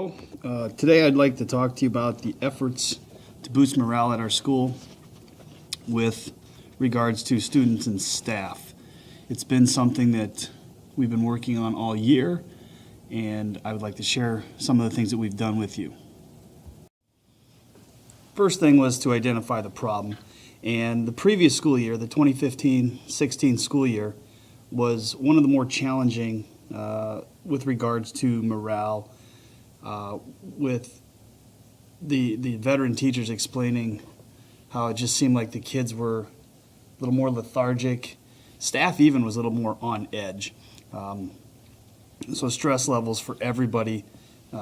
So today I'd like to talk to you about the efforts to boost morale at our school with regards to students and staff. It's been something that we've been working on all year, and I would like to share some of the things that we've done with you. First thing was to identify the problem, and the previous school year, the 2015-16 school year, was one of the more challenging with regards to morale, with the veteran teachers explaining how it just seemed like the kids were a little more lethargic. Staff even was a little more on edge. So stress levels for everybody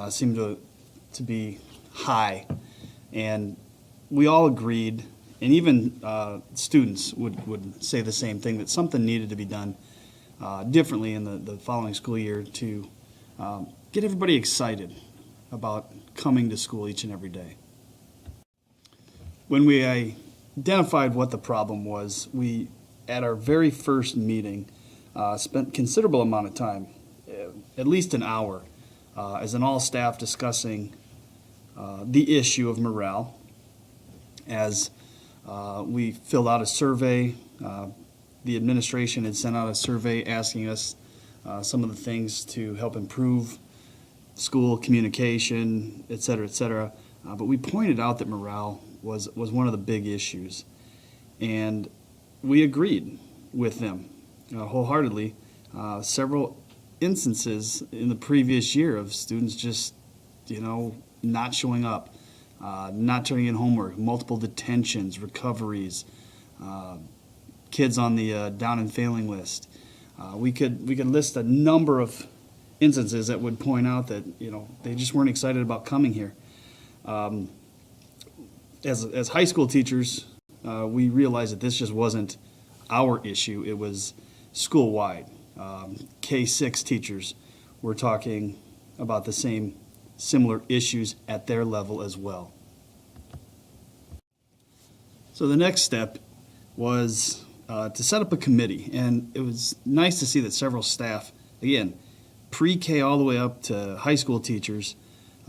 seemed to be high. And we all agreed, and even students would say the same thing, that something needed to be done differently in the following school year to get everybody excited about coming to school each and every day. When we identified what the problem was, we, at our very first meeting, spent considerable amount of time, at least an hour, as an all-staff discussing the issue of morale. As we filled out a survey, the administration had sent out a survey asking us some of the things to help improve school communication, et cetera, but we pointed out that morale was one of the big issues, and we agreed with them wholeheartedly. Several instances in the previous year of students just, not showing up, not turning in homework, multiple detentions, recoveries, kids on the down and failing list. We could list a number of instances that would point out that they just weren't excited about coming here. As high school teachers, we realized that this just wasn't our issue. It was school-wide. K-6 teachers were talking about the similar issues at their level as well. So the next step was to set up a committee, and it was nice to see that several staff, again, pre-K all the way up to high school teachers,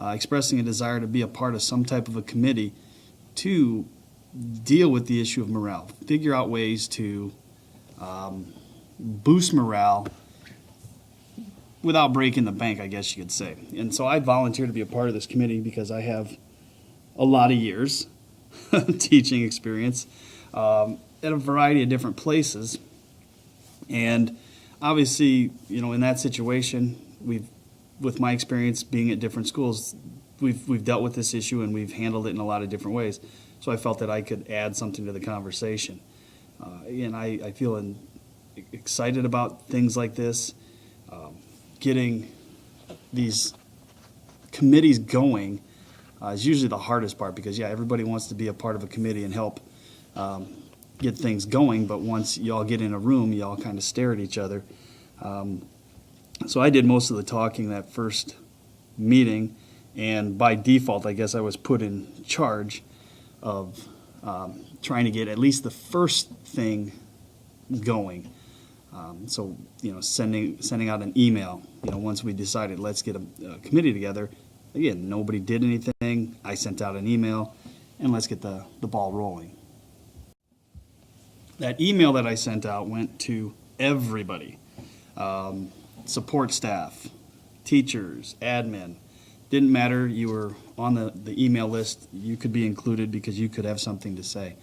expressing a desire to be a part of some type of a committee to deal with the issue of morale, figure out ways to boost morale without breaking the bank, I guess you could say. And so I volunteered to be a part of this committee because I have a lot of years teaching experience at a variety of different places. And obviously, in that situation, with my experience being at different schools, we've dealt with this issue and we've handled it in a lot of different ways. So I felt that I could add something to the conversation. And I feel excited about things like this. Getting these committees going is usually the hardest part because, everybody wants to be a part of a committee and help get things going, but once y'all get in a room, y'all kind of stare at each other. So I did most of the talking that first meeting, and by default, I guess I was put in charge of trying to get at least the first thing going. So, sending out an email, once we decided let's get a committee together. Again, nobody did anything. I sent out an email, and let's get the ball rolling. That email that I sent out went to everybody, support staff, teachers, admin. Didn't matter, you were on the email list, you could be included because you could have something to say.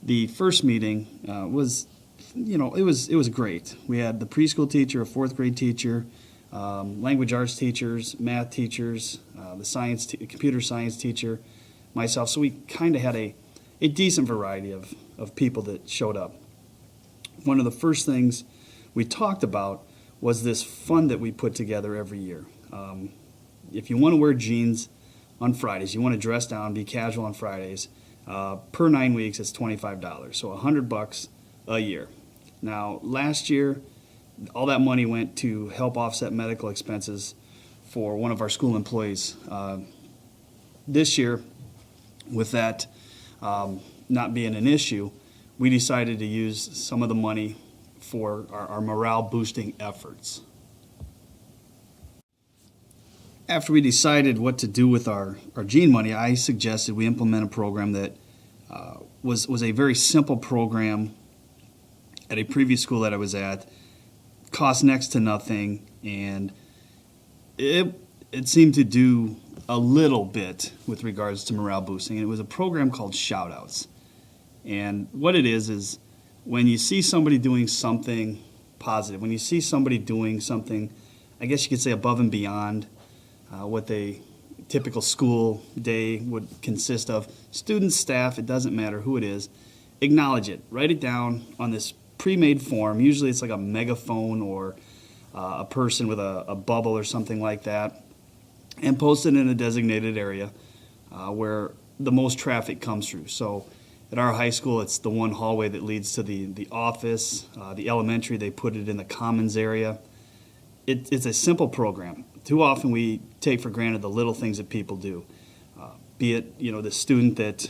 The first meeting was, it was great. We had the preschool teacher, a fourth grade teacher, language arts teachers, math teachers, the computer science teacher, myself. So we kind of had a decent variety of people that showed up. One of the first things we talked about was this fund that we put together every year. If you want to wear jeans on Fridays, you want to dress down, be casual on Fridays, per 9 weeks it's $25, so $100 a year. Now, last year, all that money went to help offset medical expenses for one of our school employees. This year, with that not being an issue, we decided to use some of the money for our morale boosting efforts. After we decided what to do with our gene money, I suggested we implement a program that was a very simple program at a previous school that I was at, cost next to nothing, and it seemed to do a little bit with regards to morale boosting. And it was a program called Shoutouts. And what it is when you see somebody doing something positive, when you see somebody doing something, I guess you could say above and beyond what a typical school day would consist of, students, staff, it doesn't matter who it is, acknowledge it. Write it down on this pre-made form. Usually it's like a megaphone or a person with a bubble or something like that, and post it in a designated area where the most traffic comes through. So at our high school, it's the one hallway that leads to the office. The elementary, they put it in the commons area. It's a simple program. Too often we take for granted the little things that people do, be it the student that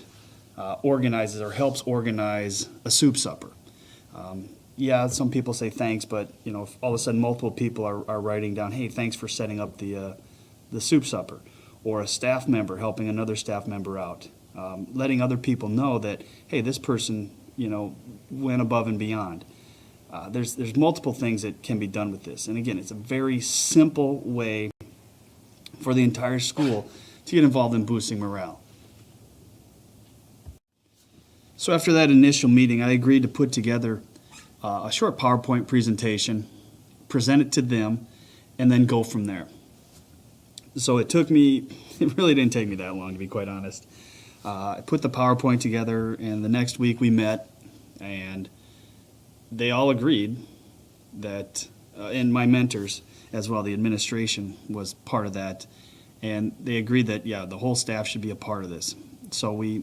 organizes or helps organize a soup supper. Yeah, some people say thanks, but if all of a sudden multiple people are writing down, hey, thanks for setting up the soup supper, or a staff member helping another staff member out, letting other people know that, hey, this person went above and beyond. There's multiple things that can be done with this, and again, it's a very simple way for the entire school to get involved in boosting morale. So after that initial meeting, I agreed to put together a short PowerPoint presentation, present it to them, and then go from there. So it really didn't take me that long, to be quite honest. I put the PowerPoint together, and the next week we met, and they all agreed that, and my mentors as well, the administration was part of that, and they agreed that, yeah, the whole staff should be a part of this. So we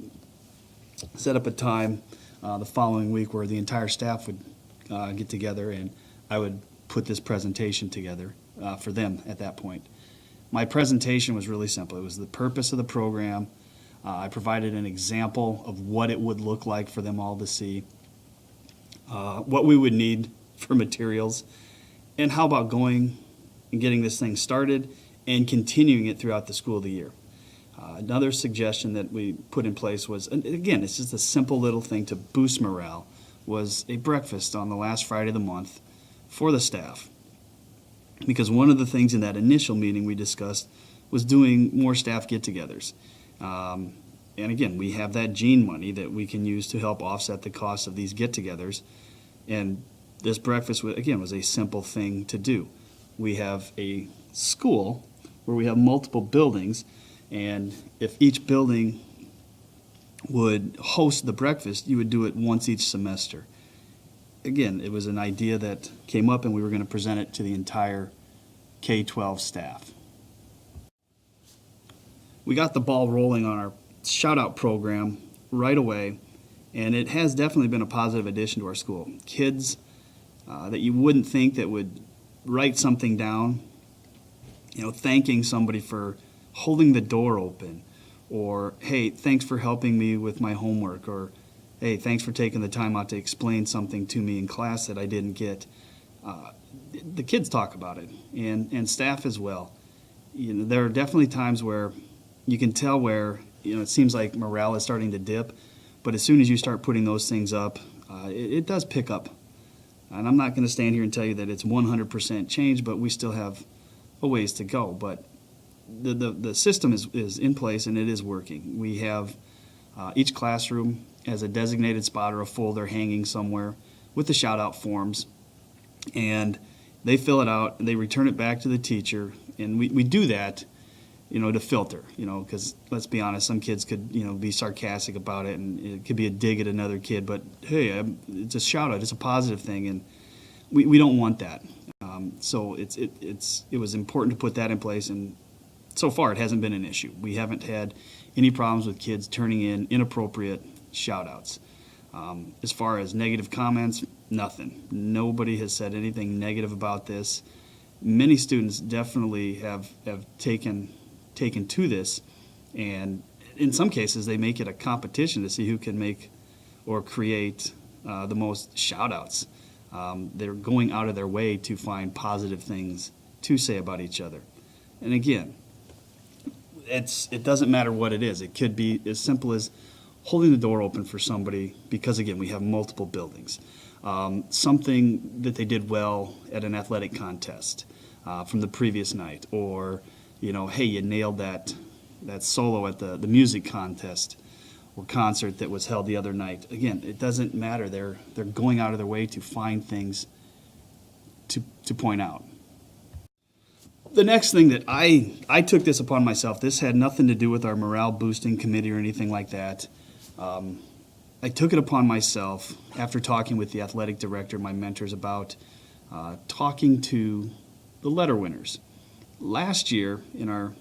set up a time the following week where the entire staff would get together, and I would put this presentation together for them at that point. My presentation was really simple. It was the purpose of the program. I provided an example of what it would look like for them all to see, what we would need for materials, and how about going and getting this thing started and continuing it throughout the school of the year. Another suggestion that we put in place was, and again, it's just a simple little thing to boost morale, was a breakfast on the last Friday of the month for the staff. Because one of the things in that initial meeting we discussed was doing more staff get-togethers. And again, we have that gene money that we can use to help offset the cost of these get-togethers. And this breakfast, again, was a simple thing to do. We have a school where we have multiple buildings, and if each building would host the breakfast, you would do it once each semester. Again, it was an idea that came up, and we were going to present it to the entire K-12 staff. We got the ball rolling on our shout-out program right away, and it has definitely been a positive addition to our school. Kids that you wouldn't think that would write something down, thanking somebody for holding the door open, or, hey, thanks for helping me with my homework, or, hey, thanks for taking the time out to explain something to me in class that I didn't get. The kids talk about it, and staff as well. There are definitely times where you can tell where it seems like morale is starting to dip, but as soon as you start putting those things up, it does pick up. And I'm not going to stand here and tell you that it's 100% change, but we still have a ways to go. But the system is in place, and it is working. We have each classroom has a designated spot or a folder hanging somewhere with the shout-out forms, and they fill it out, and they return it back to the teacher, and we do that, to filter, because let's be honest, some kids could, be sarcastic about it, and it could be a dig at another kid, but hey, it's a shout-out, it's a positive thing, and we don't want that. So it was important to put that in place, and so far it hasn't been an issue. We haven't had any problems with kids turning in inappropriate shout-outs. As far as negative comments, nothing. Nobody has said anything negative about this. Many students definitely have taken to this, and in some cases they make it a competition to see who can make or create the most shout-outs. They're going out of their way to find positive things to say about each other. And again, it doesn't matter what it is. It could be as simple as holding the door open for somebody because, again, we have multiple buildings. Something that they did well at an athletic contest from the previous night, or, hey, you nailed that solo at the music contest or concert that was held the other night. Again, it doesn't matter. They're going out of their way to find things to point out. The next thing that I took this upon myself, this had nothing to do with our morale boosting committee or anything like that. I took it upon myself after talking with the athletic director, my mentors, about talking to the letter winners. Last year in our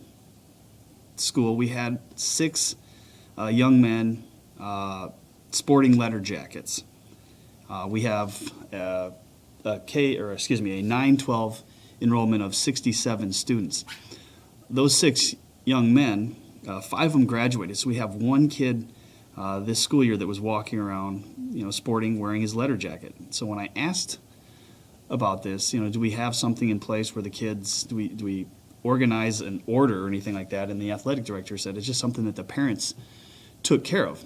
school, we had 6 young men sporting letter jackets. We have a 9-12 enrollment of 67 students. Those 6 young men, 5 of them graduated, so we have 1 kid this school year that was walking around, wearing his letter jacket. So when I asked about this, do we have something in place where the kids, do we organize an order or anything like that? And the athletic director said it's just something that the parents took care of.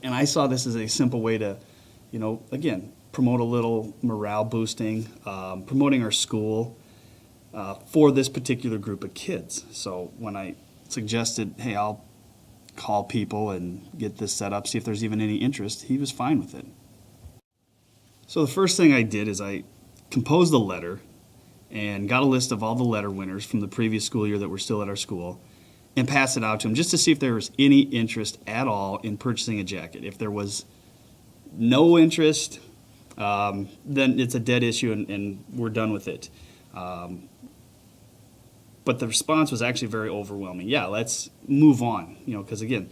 And I saw this as a simple way to, again, promote a little morale boosting, promoting our school for this particular group of kids. So when I suggested, hey, I'll call people and get this set up, see if there's even any interest, he was fine with it. So the first thing I did is I composed a letter and got a list of all the letter winners from the previous school year that were still at our school and passed it out to them just to see if there was any interest at all in purchasing a jacket. If there was no interest, then it's a dead issue and we're done with it. But the response was actually very overwhelming. Yeah, let's move on, because again,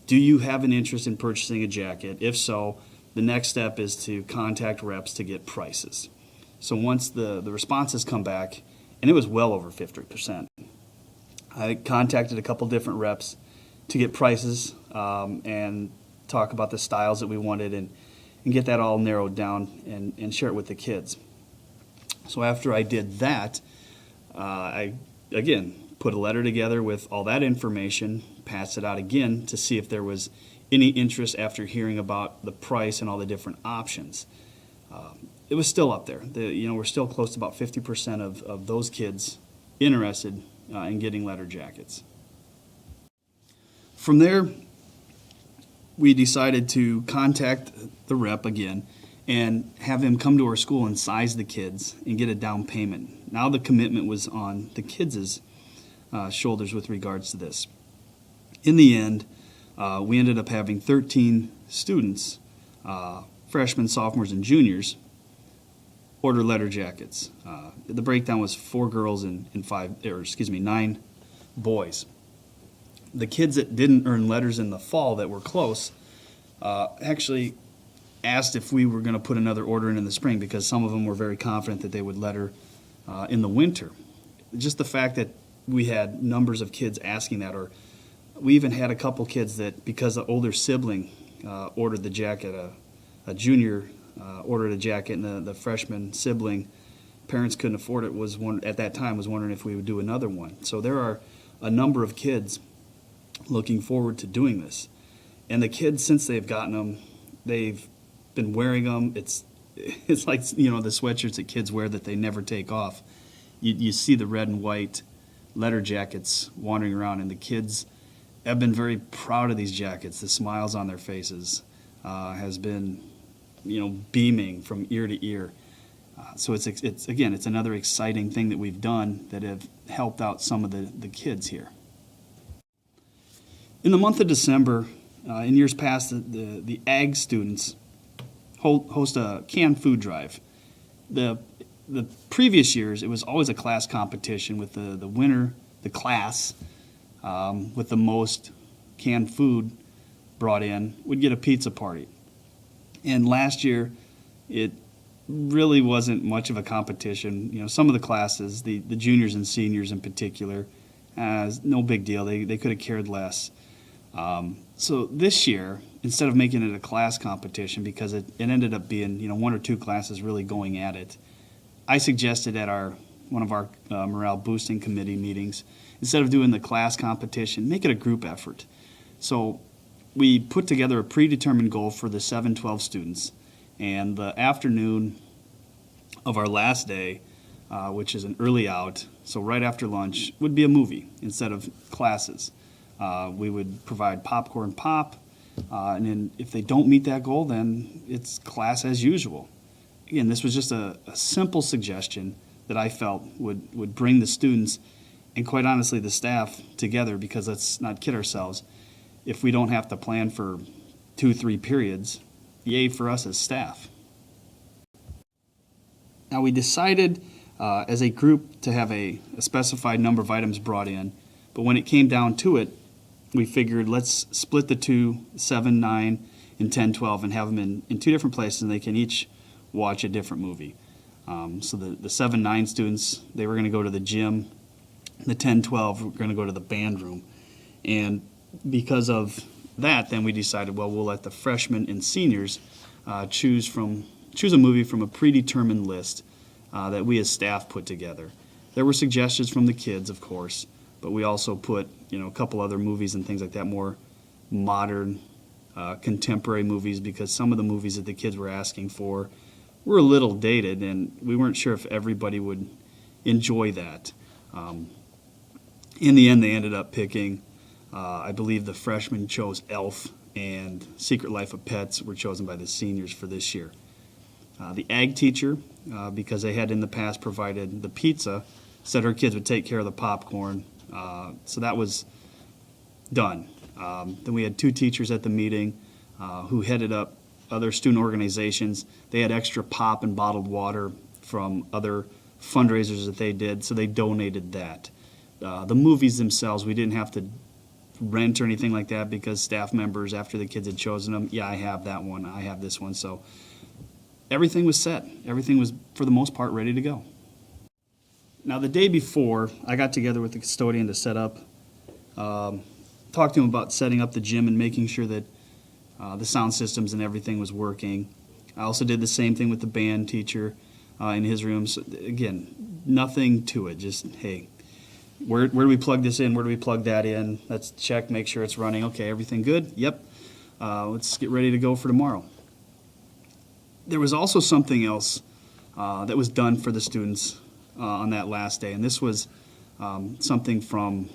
do you have an interest in purchasing a jacket? If so, the next step is to contact reps to get prices. So once the responses come back, and it was well over 50%, I contacted a couple different reps to get prices and talk about the styles that we wanted and get that all narrowed down and share it with the kids. So after I did that, I, again, put a letter together with all that information, passed it out again to see if there was any interest after hearing about the price and all the different options. It was still up there. We're still close to about 50% of those kids interested in getting letter jackets. From there, we decided to contact the rep again and have him come to our school and size the kids and get a down payment. Now the commitment was on the kids' shoulders with regards to this. In the end, we ended up having 13 students, freshmen, sophomores, and juniors, order letter jackets. The breakdown was 4 girls and 9 boys. The kids that didn't earn letters in the fall that were close actually asked if we were going to put another order in the spring because some of them were very confident that they would letter in the winter. Just the fact that we had numbers of kids asking that, or we even had a couple kids that, because the older sibling ordered the jacket, a junior ordered a jacket, and the freshman sibling, parents couldn't afford it, at that time was wondering if we would do another one. So there are a number of kids looking forward to doing this. And the kids, since they've gotten them, they've been wearing them. It's like, the sweatshirts that kids wear that they never take off. You see the red and white letter jackets wandering around, and the kids have been very proud of these jackets. The smiles on their faces has been, beaming from ear to ear. So it's another exciting thing that we've done that have helped out some of the kids here. In the month of December, in years past, the ag students host a canned food drive. The previous years, it was always a class competition with the winner, the class with the most canned food brought in would get a pizza party. And last year, it really wasn't much of a competition. Some of the classes, the juniors and seniors in particular, no big deal. They could have cared less. So this year, instead of making it a class competition, because it ended up being 1 or 2 classes really going at it, I suggested at one of our morale boosting committee meetings instead of doing the class competition, make it a group effort. So we put together a predetermined goal for the 7-12 students, and the afternoon of our last day, which is an early out, so right after lunch, would be a movie instead of classes. We would provide popcorn pop, and then if they don't meet that goal, then it's class as usual. Again, this was just a simple suggestion that I felt would bring the students and, quite honestly, the staff together, because let's not kid ourselves. If we don't have to plan for 2-3 periods, yay for us as staff. Now, we decided as a group to have a specified number of items brought in, but when it came down to it, we figured let's split the two, 7, 9, and 10, 12, and have them in two different places, and they can each watch a different movie. So the 7, 9 students, they were going to go to the gym. The 10, 12 were going to go to the band room. And because of that, then we decided, well, we'll let the freshmen and seniors choose a movie from a predetermined list that we as staff put together. There were suggestions from the kids, of course, but we also put a couple other movies and things like that, more modern, contemporary movies, because some of the movies that the kids were asking for were a little dated, and we weren't sure if everybody would enjoy that. In the end, they ended up picking, I believe the freshmen chose Elf, and Secret Life of Pets were chosen by the seniors for this year. The ag teacher, because they had in the past provided the pizza, said her kids would take care of the popcorn, so that was done. Then we had 2 teachers at the meeting who headed up other student organizations. They had extra pop and bottled water from other fundraisers that they did, so they donated that. The movies themselves, we didn't have to rent or anything like that, because staff members, after the kids had chosen them, I have that one, I have this one. So everything was set. Everything was, for the most part, ready to go. Now, the day before, I got together with the custodian to set up, talked to him about setting up the gym and making sure that the sound systems and everything was working. I also did the same thing with the band teacher in his room. So, again, nothing to it. Just, hey, where do we plug this in? Where do we plug that in? Let's check, make sure it's running. Okay, everything good? Yep. Let's get ready to go for tomorrow. There was also something else that was done for the students on that last day, and this was something from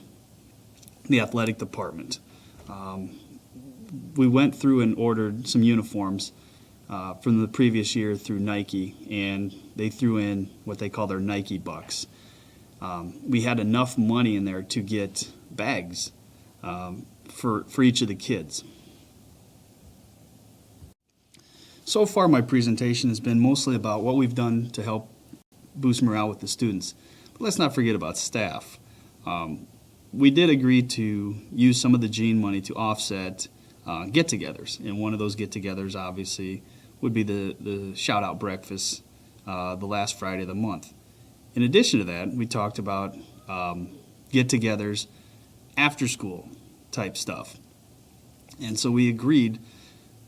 the athletic department. We went through and ordered some uniforms from the previous year through Nike, and they threw in what they call their Nike bucks. We had enough money in there to get bags for each of the kids. So far, my presentation has been mostly about what we've done to help boost morale with the students. But let's not forget about staff. We did agree to use some of the Gene money to offset get-togethers, and one of those get-togethers, obviously, would be the shout-out breakfast the last Friday of the month. In addition to that, we talked about get-togethers, after-school type stuff. And so we agreed,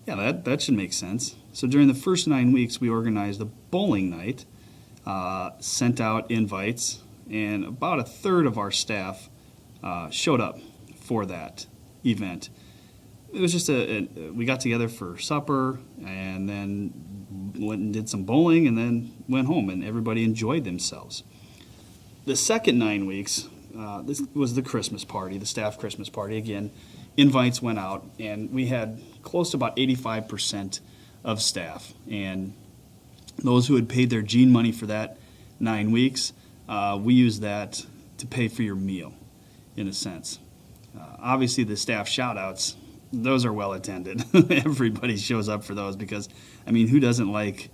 that should make sense. So during the first 9 weeks, we organized a bowling night, sent out invites, and about a third of our staff showed up for that event. It was just we got together for supper, and then went and did some bowling, and then went home, and everybody enjoyed themselves. The second 9 weeks, this was the Christmas party, the staff Christmas party. Again, invites went out, and we had close to about 85% of staff. And those who had paid their Gene money for that 9 weeks, we used that to pay for your meal, in a sense. Obviously, the staff shout-outs, those are well attended. Everybody shows up for those because, who doesn't like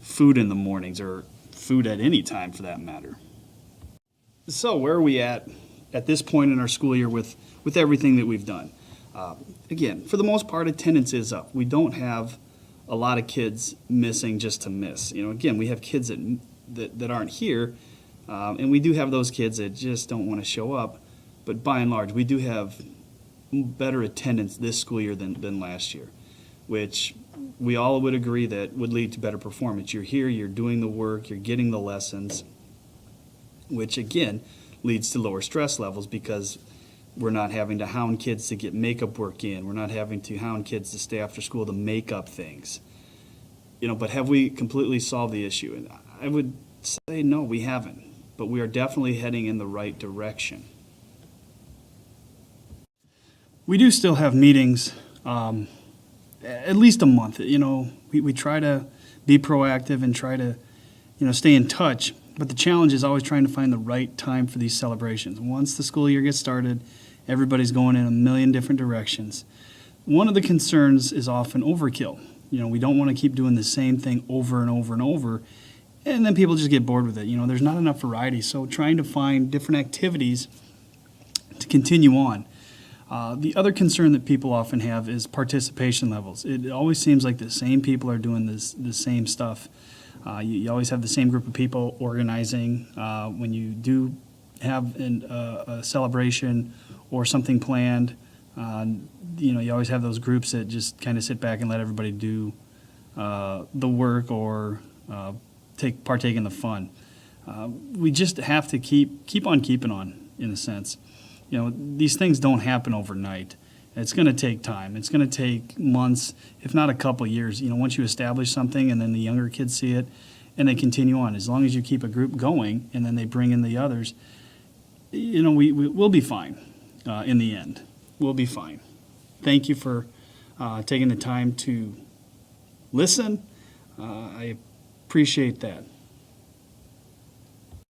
food in the mornings, or food at any time for that matter? So where are we at this point in our school year with everything that we've done? Again, for the most part, attendance is up. We don't have a lot of kids missing just to miss. Again, we have kids that aren't here, and we do have those kids that just don't want to show up. But by and large, we do have better attendance this school year than last year, which we all would agree that would lead to better performance. You're here, you're doing the work, you're getting the lessons, which again leads to lower stress levels because we're not having to hound kids to get makeup work in. We're not having to hound kids to stay after school to make up things. But have we completely solved the issue? And I would say no, we haven't. But we are definitely heading in the right direction. We do still have meetings at least a month. We try to be proactive and try to, stay in touch. But the challenge is always trying to find the right time for these celebrations. Once the school year gets started, everybody's going in a million different directions. One of the concerns is often overkill. We don't want to keep doing the same thing over and over and over, and then people just get bored with it. There's not enough variety, so trying to find different activities to continue on. The other concern that people often have is participation levels. It always seems like the same people are doing the same stuff. You always have the same group of people organizing. When you do have a celebration or something planned, you always have those groups that just kind of sit back and let everybody do the work or partake in the fun. We just have to keep on keeping on, in a sense. These things don't happen overnight. It's going to take time. It's going to take months, if not a couple years. Once you establish something and then the younger kids see it and they continue on. As long as you keep a group going and then they bring in the others, we'll be fine in the end. We'll be fine. Thank you for taking the time to listen. I appreciate that.